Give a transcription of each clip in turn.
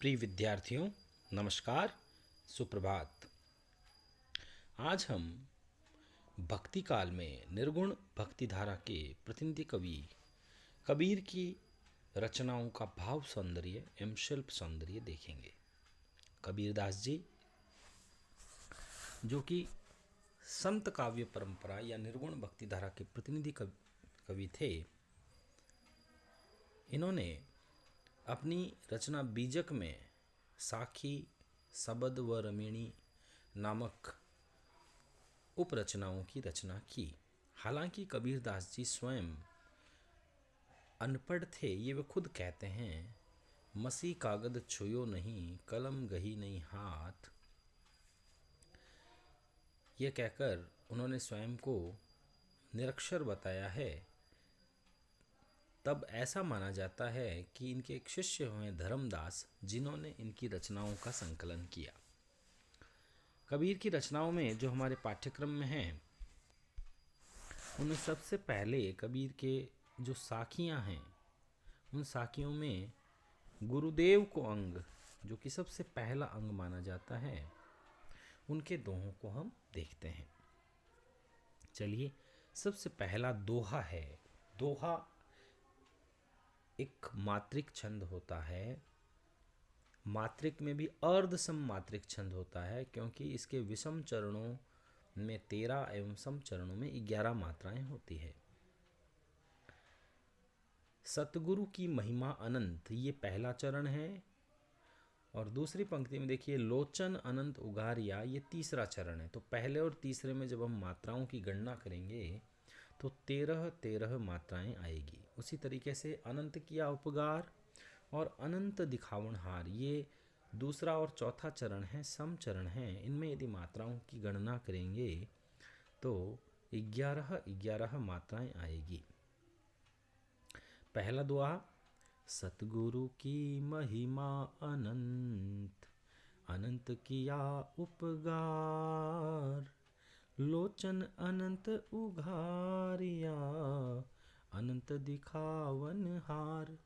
प्रिय विद्यार्थियों, नमस्कार, सुप्रभात। आज हम भक्ति काल में निर्गुण भक्ति धारा के प्रतिनिधि कवि कबीर की रचनाओं का भाव सौंदर्य एवं शिल्प सौंदर्य देखेंगे। कबीरदास जी जो कि संत काव्य परंपरा या निर्गुण भक्ति धारा के प्रतिनिधि कवि थे, इन्होंने अपनी रचना बीजक में साखी, सबद व रमिणी नामक उपरचनाओं की रचना की। हालांकि कबीरदास जी स्वयं अनपढ़ थे, ये वे खुद कहते हैं। मसी कागद छुयो नहीं, कलम गही नहीं हाथ। ये कहकर उन्होंने स्वयं को निरक्षर बताया है। तब ऐसा माना जाता है कि इनके एक शिष्य हुए धर्मदास, जिन्होंने इनकी रचनाओं का संकलन किया। कबीर की रचनाओं में जो हमारे पाठ्यक्रम में हैं, उनमें सबसे पहले कबीर के जो साखियां हैं, उन साखियों में गुरुदेव को अंग, जो कि सबसे पहला अंग माना जाता है, उनके दोहों को हम देखते हैं। चलिए, सबसे पहला दोहा है। दोहा एक मात्रिक छंद होता है। मात्रिक में भी अर्ध सम मात्रिक छंद होता है, क्योंकि इसके विषम चरणों में 13 एवं सम चरणों में 11 मात्राएं होती है। सतगुरु की महिमा अनंत, ये पहला चरण है। और दूसरी पंक्ति में देखिए, लोचन अनंत उगारिया, ये तीसरा चरण है। तो पहले और तीसरे में जब हम मात्राओं की गणना करेंगे तो 13 मात्राएं आएगी। उसी तरीके से अनंत किया उपगार और अनंत दिखावनहार, ये दूसरा और चौथा चरण है, सम चरण है। इनमें यदि मात्राओं की गणना करेंगे तो 11 मात्राएं आएगी। पहला दोहा, सतगुरु की महिमा अनंत, अनंत किया उपगार, लोचन अनंत उघारिया, अनंत दिखावन हार।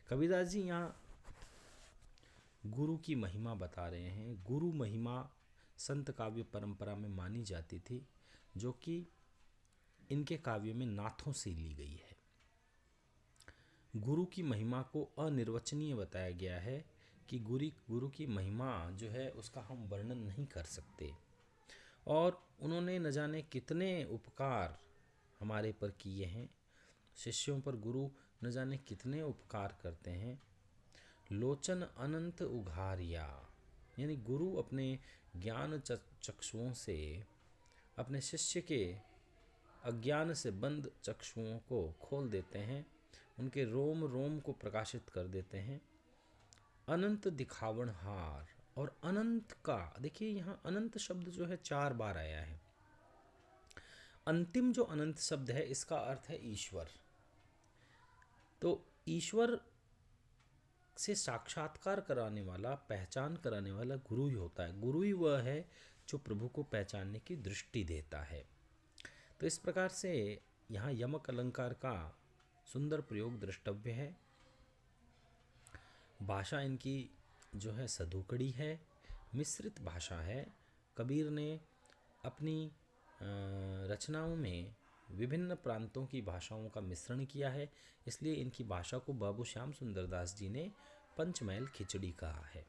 कबीरदास जी यहाँ गुरु की महिमा बता रहे हैं। गुरु महिमा संत काव्य परंपरा में मानी जाती थी, जो कि इनके काव्य में नाथों से ली गई है। गुरु की महिमा को अनिर्वचनीय बताया गया है कि गुरु की महिमा जो है उसका हम वर्णन नहीं कर सकते। और उन्होंने न जाने कितने उपकार हमारे पर किए हैं। शिष्यों पर गुरु न जाने कितने उपकार करते हैं। लोचन अनंत उघारिया, यानी गुरु अपने ज्ञान चक्षुओं से अपने शिष्य के अज्ञान से बंद चक्षुओं को खोल देते हैं, उनके रोम रोम को प्रकाशित कर देते हैं। अनंत दिखावन हार, और अनंत का देखिए, यहाँ अनंत शब्द जो है 4 बार आया है। अंतिम जो अनंत शब्द है, इसका अर्थ है ईश्वर। तो ईश्वर से साक्षात्कार कराने वाला, पहचान कराने वाला गुरु ही होता है। गुरु ही वह है जो प्रभु को पहचानने की दृष्टि देता है। तो इस प्रकार से यहाँ यमक अलंकार का सुंदर प्रयोग द्रष्टव्य है। भाषा इनकी जो है सधुकड़ी है, मिश्रित भाषा है। कबीर ने अपनी रचनाओं में विभिन्न प्रांतों की भाषाओं का मिश्रण किया है, इसलिए इनकी भाषा को बाबू श्याम सुंदर दास जी ने पंचमैल खिचड़ी कहा है।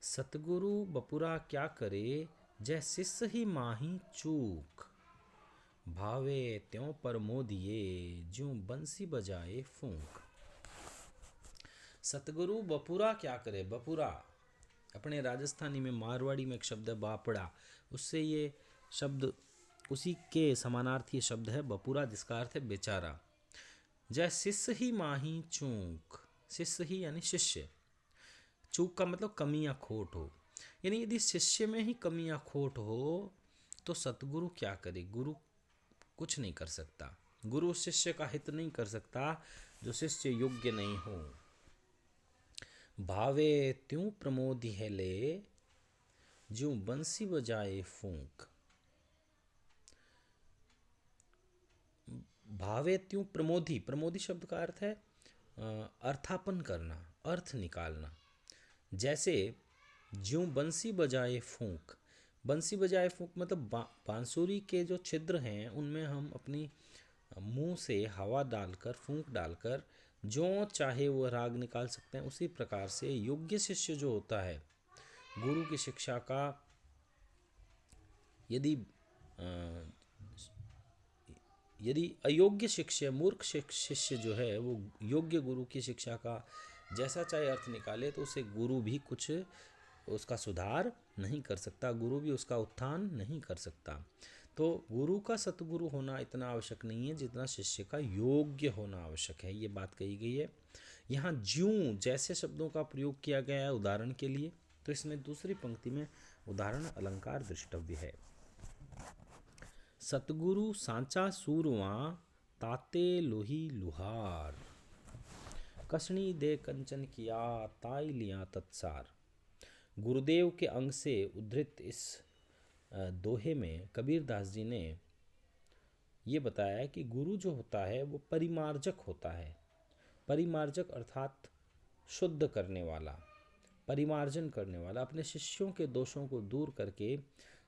सतगुरु बपुरा क्या करे, जय शिष्य ही माही चूक, भावे त्यों परमोदिये, ज्यों बंसी बजाए फूंक। सतगुरु बपुरा क्या करे, बपुरा अपने राजस्थानी में, मारवाड़ी में एक शब्द है बापड़ा, उससे ये शब्द उसी के समानार्थी शब्द है बपुरा, जिसका अर्थ है बेचारा। जय शिष्य ही माही चूक, शिष्य ही यानी शिष्य, चूक का मतलब कमी या खोट हो। यानी यदि शिष्य में ही कमी या खोट हो तो सतगुरु क्या करे, गुरु कुछ नहीं कर सकता। गुरु शिष्य का हित नहीं कर सकता जो शिष्य योग्य नहीं हो। भावे त्यों प्रमोदी है ले, ज्यों बंसी बजाए फूंक। भावे त्यों प्रमोदी, प्रमोदी शब्द का अर्थ है अर्थापन करना, अर्थ निकालना। जैसे ज्यों बंसी बजाए फूंक। बंसी बजाए फूंक मतलब बांसुरी के जो छिद्र हैं उनमें हम अपनी मुंह से हवा डालकर, फूंक डालकर जो चाहे वो राग निकाल सकते हैं। उसी प्रकार से योग्य शिष्य जो होता है, गुरु की शिक्षा का यदि यदि अयोग्य शिष्य, मूर्ख शिष्य जो है वो योग्य गुरु की शिक्षा का जैसा चाहे अर्थ निकाले, तो उसे गुरु भी कुछ उसका सुधार नहीं कर सकता, गुरु भी उसका उत्थान नहीं कर सकता। तो गुरु का सतगुरु होना इतना आवश्यक नहीं है जितना शिष्य का योग्य होना आवश्यक है, ये बात कही गई है। यहाँ ज्यों जैसे शब्दों का प्रयोग किया गया है उदाहरण के लिए, तो इसमें दूसरी पंक्ति में उदाहरण अलंकार दृष्टव्य है। सतगुरु सांचा सूरवा, ताते लोही लुहार। कसनी दे कंचन किया, ताई लिया तत्सार। गुरुदेव के अंग से उद्धृत इस दोहे में कबीरदास जी ने ये बताया कि गुरु जो होता है वो परिमार्जक होता है। परिमार्जक अर्थात शुद्ध करने वाला, परिमार्जन करने वाला, अपने शिष्यों के दोषों को दूर करके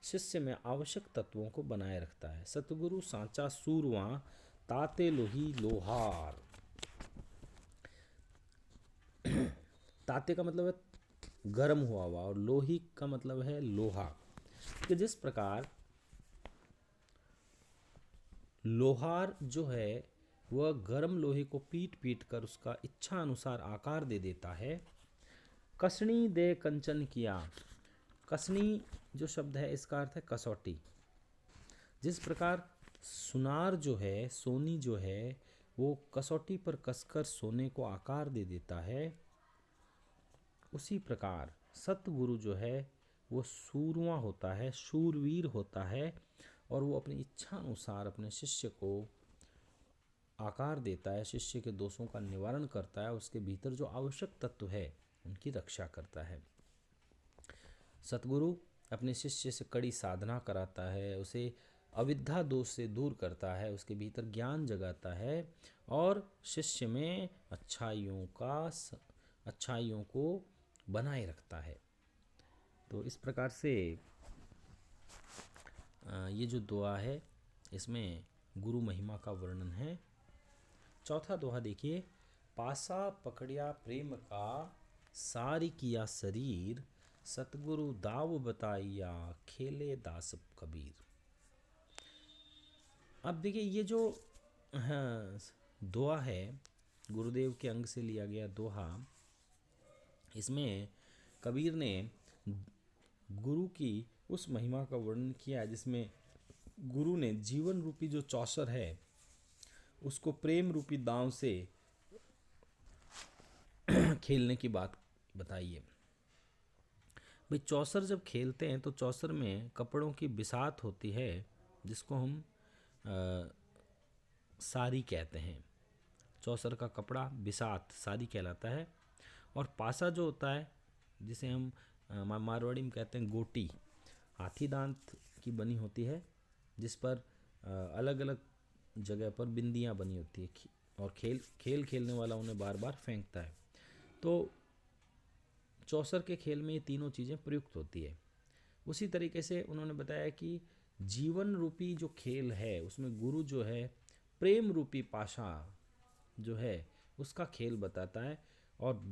शिष्य में आवश्यक तत्वों को बनाए रखता है। सतगुरु सांचा सूरवा, ताते लोही लोहार। ताते का मतलब है गर्म हुआ हुआ और लोही का मतलब है लोहा। कि जिस प्रकार लोहार जो है वह गर्म लोहे को पीट पीट कर उसका इच्छा अनुसार आकार दे देता है। कसनी दे कंचन किया। कसनी जो शब्द है इसका अर्थ है कसौटी। जिस प्रकार सुनार जो है, सोनी जो है, वो कसौटी पर कसकर सोने को आकार दे देता है, उसी प्रकार सतगुरु जो है वो सूरवा होता है, शूरवीर होता है, और वो अपनी इच्छा अनुसार अपने शिष्य को आकार देता है, शिष्य के दोषों का निवारण करता है, उसके भीतर जो आवश्यक तत्व है उनकी रक्षा करता है। सतगुरु अपने शिष्य से कड़ी साधना कराता है, उसे अविद्या दोष से दूर करता है, उसके भीतर ज्ञान जगाता है और शिष्य में अच्छाइयों को बनाए रखता है। तो इस प्रकार से ये जो दोहा है इसमें गुरु महिमा का वर्णन है। चौथा दोहा देखिए। पासा पकड़िया प्रेम का, सारी किया शरीर। सतगुरु दाव बताइया, खेले दास कबीर। अब देखिए ये जो दोहा है गुरुदेव के अंग से लिया गया दोहा, इसमें कबीर ने गुरु की उस महिमा का वर्णन किया है जिसमें गुरु ने जीवन रूपी जो चौसर है उसको प्रेम रूपी दांव से खेलने की बात बताई है। भाई चौसर जब खेलते हैं तो चौसर में कपड़ों की बिसात होती है जिसको हम सारी कहते हैं। चौसर का कपड़ा बिसात सारी कहलाता है। और पासा जो होता है जिसे हम मारवाड़ी में कहते हैं गोटी, हाथी दांत की बनी होती है जिस पर अलग अलग जगह पर बिंदियां बनी होती है और खेल खेलने वाला उन्हें बार बार फेंकता है। तो चौसर के खेल में ये तीनों चीज़ें प्रयुक्त होती है। उसी तरीके से उन्होंने बताया कि जीवन रूपी जो खेल है उसमें गुरु जो है प्रेम रूपी पाशा जो है उसका खेल बताता है और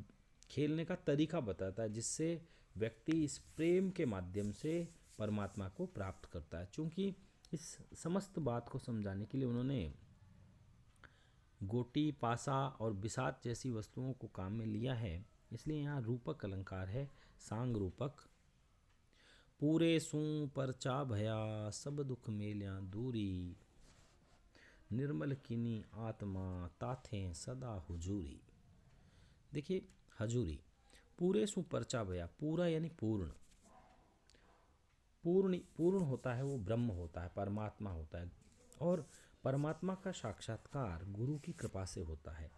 खेलने का तरीका बताता है जिससे व्यक्ति इस प्रेम के माध्यम से परमात्मा को प्राप्त करता है। चूँकि इस समस्त बात को समझाने के लिए उन्होंने गोटी, पासा और बिसात जैसी वस्तुओं को काम में लिया है, इसलिए यहाँ रूपक अलंकार है, सांग रूपक। पूरे सूं परचा भया, सब दुख मेल्या दूरी। निर्मल किनी आत्मा, ताथे सदा हुजूरी। देखिए हजूरी, पूरे सु परचा भया, पूरा यानी पूर्ण, पूर्ण होता है वो ब्रह्म होता है, परमात्मा होता है, और परमात्मा का साक्षात्कार गुरु की कृपा से होता है।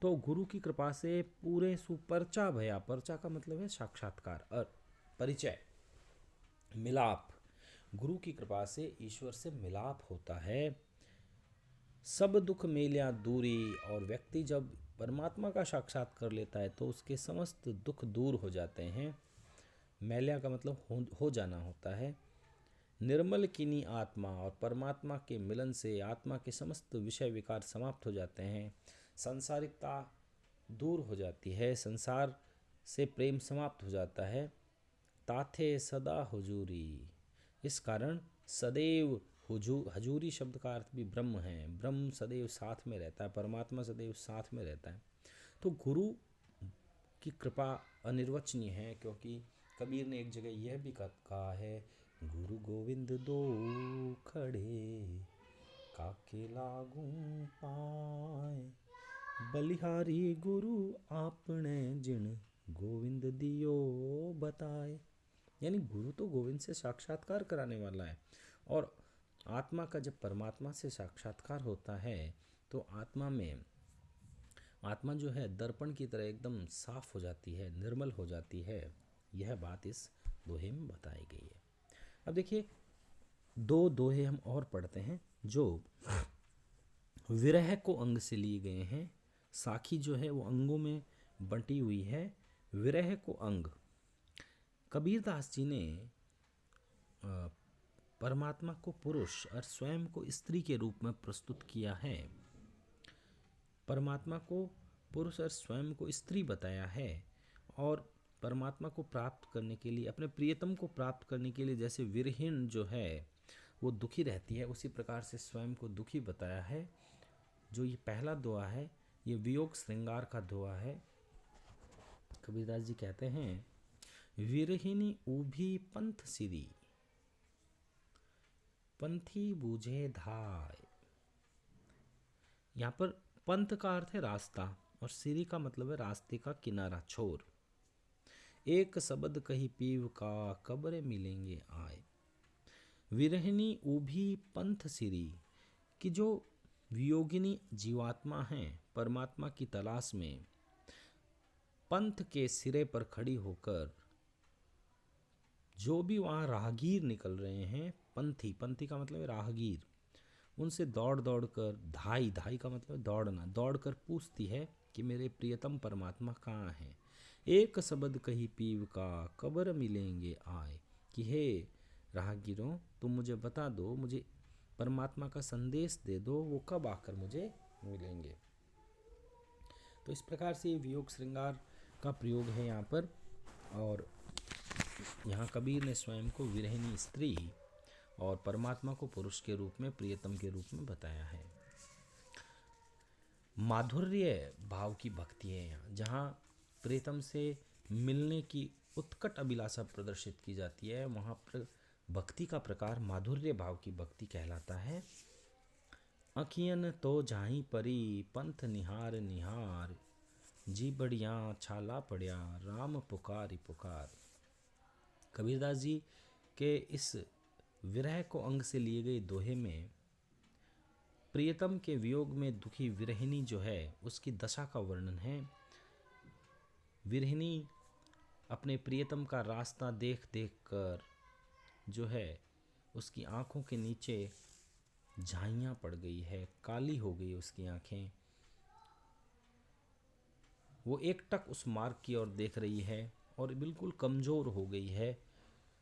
तो गुरु की कृपा से पूरे सुपरचा भया, परचा का मतलब है साक्षात्कार और परिचय, मिलाप। गुरु की कृपा से ईश्वर से मिलाप होता है। सब दुख मेलिया दूरी, और व्यक्ति जब परमात्मा का साक्षात कर लेता है तो उसके समस्त दुख दूर हो जाते हैं। मैल्या का मतलब हो जाना होता है। निर्मल किनी आत्मा, और परमात्मा के मिलन से आत्मा के समस्त विषय विकार समाप्त हो जाते हैं। सांसारिकता दूर हो जाती है, संसार से प्रेम समाप्त हो जाता है। ताथे सदा हुजूरी, इस कारण सदैव हजूरी शब्द का अर्थ भी ब्रह्म है। ब्रह्म सदैव साथ में रहता है, परमात्मा सदैव साथ में रहता है। तो गुरु की कृपा अनिर्वचनीय है, क्योंकि कबीर ने एक जगह यह भी कहा है, गुरु गोविंद दो खड़े काके लागू पाए, बलिहारी गुरु आपने जिन गोविंद दियो बताए। यानी गुरु तो गोविंद से साक्षात्कार कराने वाला है, और आत्मा का जब परमात्मा से साक्षात्कार होता है तो आत्मा जो है दर्पण की तरह एकदम साफ हो जाती है, निर्मल हो जाती है। यह बात इस दोहे में बताई गई है। अब देखिए, दो दोहे हम और पढ़ते हैं जो विरह को अंग से लिए गए हैं। साखी जो है वो अंगों में बंटी हुई है, विरह को अंग। कबीरदास जी ने परमात्मा को पुरुष और स्वयं को स्त्री के रूप में प्रस्तुत किया है। परमात्मा को पुरुष और स्वयं को स्त्री बताया है, और परमात्मा को प्राप्त करने के लिए, अपने प्रियतम को प्राप्त करने के लिए जैसे विरहीन जो है वो दुखी रहती है, उसी प्रकार से स्वयं को दुखी बताया है। जो ये पहला दोहा है ये वियोग श्रृंगार का दोहा है। कबीरदास जी कहते हैं, विरहिनी ऊभी पंथ सिरी, पंथी बूझे धाय। यहाँ पर पंथ का अर्थ है रास्ता, और सिरी का मतलब है रास्ते का किनारा, छोर। एक शब्द कही पीव का, कब्र मिलेंगे आए। विरहिनी ऊभी पंथ सिरी, कि जो वियोगिनी जीवात्मा हैं परमात्मा की तलाश में, पंथ के सिरे पर खड़ी होकर जो भी वहाँ राहगीर निकल रहे हैं, पंथी का मतलब है राहगीर, उनसे दौड़ दौड़ कर, धाई का मतलब है दौड़ना, दौड़ कर पूछती है कि मेरे प्रियतम परमात्मा कहाँ हैं। एक शब्द कही पीव का, कब्र मिलेंगे आए, कि हे राहगीरों तुम मुझे बता दो, मुझे परमात्मा का संदेश दे दो, वो कब आकर मुझे मिलेंगे। तो इस प्रकार से वियोग श्रृंगार का प्रयोग है यहाँ पर। और यहाँ कबीर ने स्वयं को विरहिणी स्त्री और परमात्मा को पुरुष के रूप में, प्रियतम के रूप में बताया है। माधुर्य भाव की भक्ति है यहाँ, जहाँ प्रियतम से मिलने की उत्कट अभिलाषा प्रदर्शित की जाती है, वहाँ पर भक्ति का प्रकार माधुर्य भाव की भक्ति कहलाता है। अखियन तो झाई परी, पंथ निहार निहार, जी बढ़िया छाला पड़िया, राम पुकार पुकार। कबीरदास जी के इस विरह को अंग से लिए गए दोहे में प्रियतम के वियोग में दुखी विरहिणी जो है उसकी दशा का वर्णन है। विरहिणी अपने प्रियतम का रास्ता देख देख कर जो है उसकी आंखों के नीचे झाइयाँ पड़ गई है, काली हो गई उसकी आंखें। वो एकटक उस मार्ग की ओर देख रही है और बिल्कुल कमज़ोर हो गई है,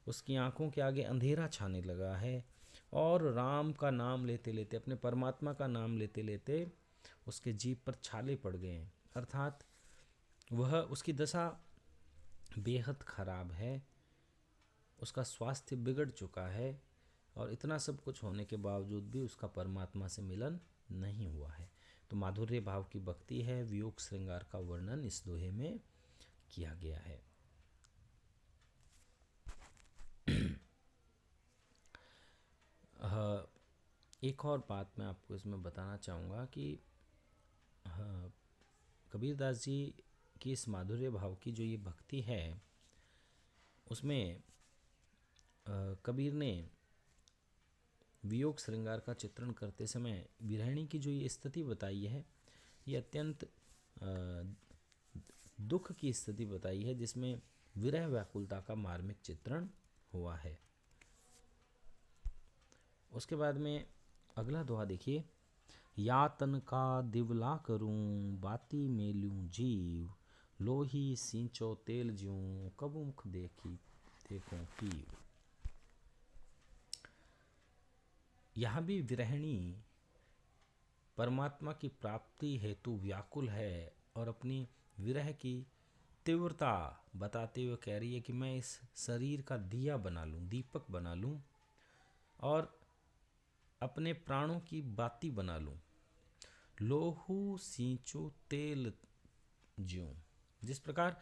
उसकी आंखों के आगे अंधेरा छाने लगा है, और राम का नाम लेते लेते, अपने परमात्मा का नाम लेते लेते उसके जीभ पर छाले पड़ गए हैं। अर्थात वह, उसकी दशा बेहद खराब है, उसका स्वास्थ्य बिगड़ चुका है, और इतना सब कुछ होने के बावजूद भी उसका परमात्मा से मिलन नहीं हुआ है। तो माधुर्य भाव की भक्ति है, वियोग श्रृंगार का वर्णन इस दोहे में किया गया है। एक और बात मैं आपको इसमें बताना चाहूँगा कि कबीरदास जी की इस माधुर्य भाव की जो ये भक्ति है उसमें कबीर ने वियोग श्रृंगार का चित्रण करते समय विरहिणी की जो ये स्थिति बताई है, ये अत्यंत दुख की स्थिति बताई है, जिसमें विरह व्याकुलता का मार्मिक चित्रण हुआ है। उसके बाद में अगला दोहा देखिए, यातन का दिवला करूं बाती मेलूं जीव, लोही सींचो तेल ज्यूं कब मुख देखी देखूं पीव। यहाँ भी विरहिणी परमात्मा की प्राप्ति हेतु व्याकुल है और अपनी विरह की तीव्रता बताते हुए कह रही है कि मैं इस शरीर का दिया बना लूं, दीपक बना लूं और अपने प्राणों की बाती बना लूं। लोहू सींचू तेल ज्यूं, जिस प्रकार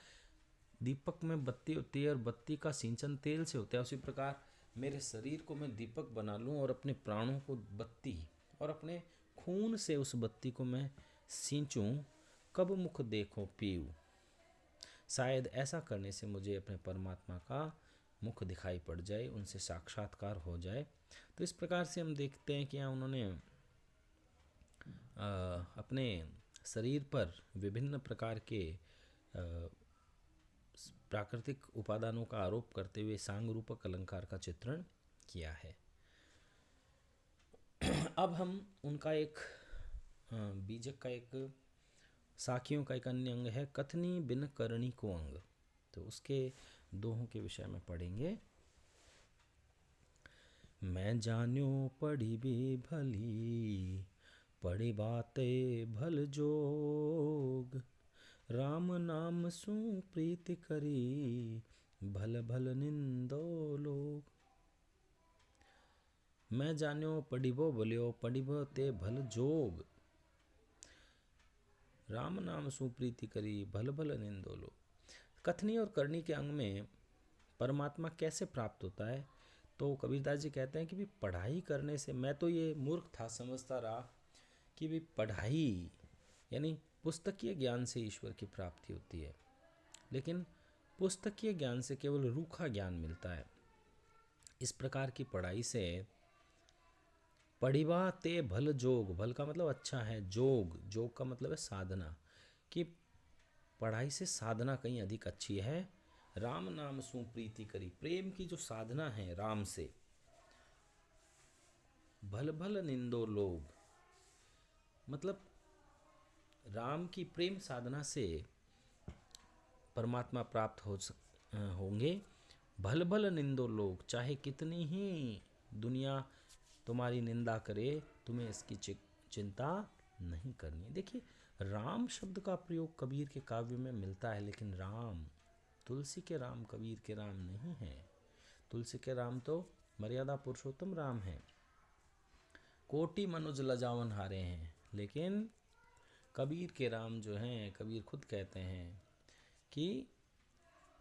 दीपक में बत्ती होती है और बत्ती का सिंचन तेल से होता है, उसी प्रकार मेरे शरीर को मैं दीपक बना लूं और अपने प्राणों को बत्ती और अपने खून से उस बत्ती को मैं सींचूं, कब मुख देखो पीऊ। शायद ऐसा करने से मुझे अपने परमात्मा का मुख दिखाई पड़ जाए, उनसे साक्षात्कार हो जाए। तो इस प्रकार से हम देखते हैं कि यहाँ उन्होंने अपने शरीर पर विभिन्न प्रकार के प्राकृतिक उपादानों का आरोप करते हुए सांग रूपक अलंकार का चित्रण किया है। अब हम उनका एक बीजक का एक साखियों का एक अन्य अंग है कथनी बिन करणी को अंग, तो उसके दोहों के विषय में पढ़ेंगे। मैं जान्यो पढ़ी भी भली, पढ़ी बाते भल जोग, राम नाम सु प्रीति करी, भल भल निंदो लोग। मैं जान्यो पढ़िबो भल्यो, पढ़िबो ते भल जोग, राम नाम सु प्रीति करी, भल भल निंदो लोग। कथनी और करनी के अंग में परमात्मा कैसे प्राप्त होता है, तो कबीरदास जी कहते हैं कि भी पढ़ाई करने से, मैं तो ये मूर्ख था, समझता रहा कि भी पढ़ाई यानी पुस्तकीय ज्ञान से ईश्वर की प्राप्ति होती है, लेकिन पुस्तकीय ज्ञान से केवल रूखा ज्ञान मिलता है। इस प्रकार की पढ़ाई से पढ़िबा ते भल जोग, भल का मतलब अच्छा है, जोग, जोग का मतलब है साधना, कि पढ़ाई से साधना कहीं अधिक अच्छी है। राम नाम सु प्रीति करी, प्रेम की जो साधना है राम से, भल भल निंदो लोग, मतलब राम की प्रेम साधना से परमात्मा प्राप्त होंगे। भल भल निंदो लोग, चाहे कितनी ही दुनिया तुम्हारी निंदा करे, तुम्हें इसकी चिंता नहीं करनी। देखिए, राम शब्द का प्रयोग कबीर के काव्य में मिलता है, लेकिन राम, तुलसी के राम कबीर के राम नहीं है। तुलसी के राम तो मर्यादा पुरुषोत्तम राम है, कोटि मनुज लजावन हारे हैं, लेकिन कबीर के राम जो हैं, कबीर खुद कहते हैं कि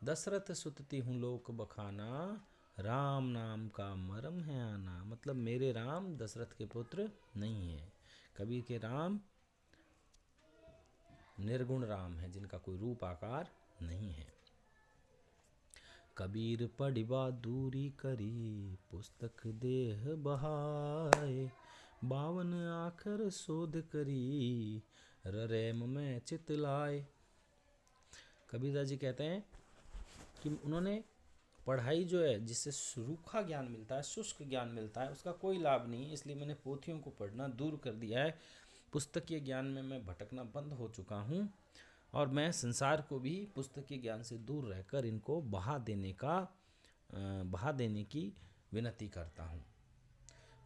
दशरथ सुतती हूँ लोक बखाना, राम नाम का मरम है आना। मतलब मेरे राम दशरथ के पुत्र नहीं है। कबीर के राम निर्गुण राम है, जिनका कोई रूप आकार नहीं है। कबीर पढ़िबा दूरी करी, पुस्तक देह बहाए, 52 आखर शोध करी, ररैम में चित लाए। कबीरदास जी कहते हैं कि उन्होंने पढ़ाई जो है, जिससे सूखा ज्ञान मिलता है, शुष्क ज्ञान मिलता है, उसका कोई लाभ नहीं, इसलिए मैंने पोथियों को पढ़ना दूर कर दिया है। पुस्तकीय ज्ञान में मैं भटकना बंद हो चुका हूँ और मैं संसार को भी पुस्तकीय ज्ञान से दूर रहकर इनको बहा देने की विनती करता हूँ।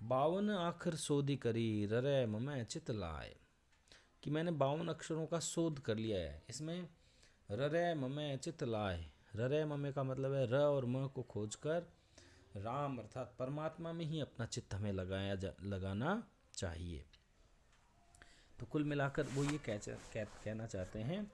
52 आखर शोधी करी, ररै ममै चित लाए, कि मैंने 52 अक्षरों का शोध कर लिया है। इसमें ररै ममै चित लाए, ररै ममै का मतलब है र और म को खोजकर राम अर्थात परमात्मा में ही अपना चित्त हमें लगाना चाहिए। तो कुल मिलाकर वो ये कहना चाहते हैं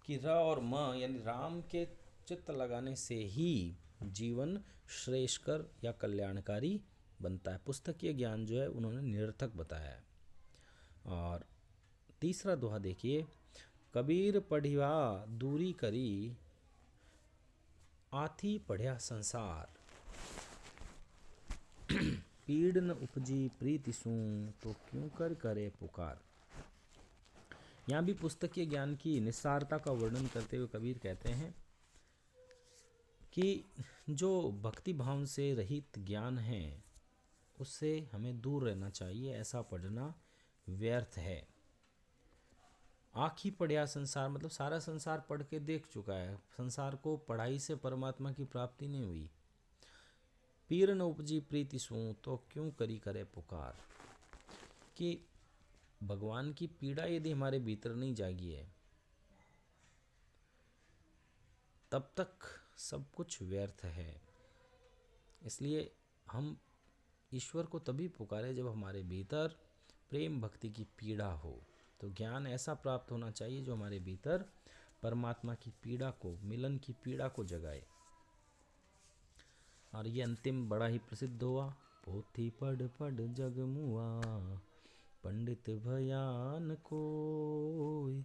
कि र और म यानी राम के चित्त लगाने से ही जीवन श्रेष्ठकर या कल्याणकारी बनता है। पुस्तकीय ज्ञान जो है उन्होंने निरर्थक बताया है। और तीसरा दोहा देखिए, कबीर पढ़िया दूरी करी, आथी पढ़िया संसार, पीड़ न उपजी प्रीति सू, तो क्यों कर करे पुकार। यहाँ भी पुस्तकीय ज्ञान की निस्सारता का वर्णन करते हुए कबीर कहते हैं कि जो भक्ति भाव से रहित ज्ञान है उससे हमें दूर रहना चाहिए। ऐसा पढ़ना व्यर्थ है। आँखी पढ़िया संसार, मतलब सारा संसार पढ़ के देख चुका है, संसार को पढ़ाई से परमात्मा की प्राप्ति नहीं हुई। पीर न उपजी प्रीति सू, तो क्यों करी करे पुकार। कि भगवान की पीड़ा यदि हमारे भीतर नहीं जागी है, तब तक सब कुछ व्यर्थ है। इसलिए हम ईश्वर को तभी पुकारे जब हमारे भीतर प्रेम भक्ति की पीड़ा हो। तो ज्ञान ऐसा प्राप्त होना चाहिए जो हमारे भीतर परमात्मा की पीड़ा को, मिलन की पीड़ा को जगाए। और ये अंतिम बड़ा ही प्रसिद्ध हुआ। पोथी पढ़ पढ़ जग मुआ, पंडित भयान कोय।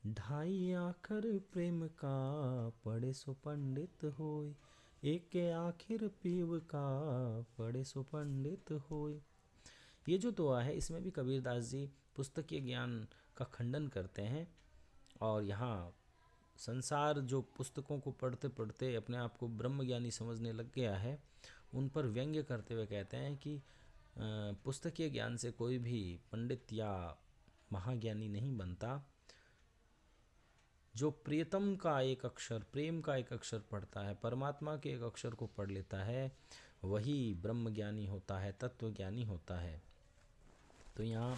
ढाई आखर प्रेम का, पढ़े सो पंडित होय। एक आखिर पीव का, पढ़े सो पंडित होय। ये जो दुआ है, इसमें भी कबीरदास जी पुस्तकीय ज्ञान का खंडन करते हैं, और यहाँ संसार जो पुस्तकों को पढ़ते पढ़ते अपने आप को ब्रह्मज्ञानी समझने लग गया है, उन पर व्यंग्य करते हुए कहते हैं कि पुस्तकीय ज्ञान से कोई भी पंडित या महाज्ञानी नहीं बनता। जो प्रियतम का एक अक्षर, प्रेम का एक अक्षर पढ़ता है, परमात्मा के एक अक्षर को पढ़ लेता है, वही ब्रह्मज्ञानी होता है, तत्वज्ञानी होता है। तो यहाँ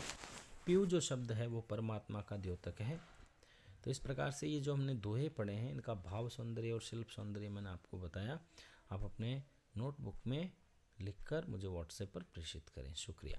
पीयू जो शब्द है वो परमात्मा का द्योतक है। तो इस प्रकार से ये जो हमने दोहे पढ़े हैं, इनका भाव सौंदर्य और शिल्प सौंदर्य मैंने आपको बताया। आप अपने नोटबुक में लिखकर मुझे व्हाट्सएप पर प्रेषित करें। शुक्रिया।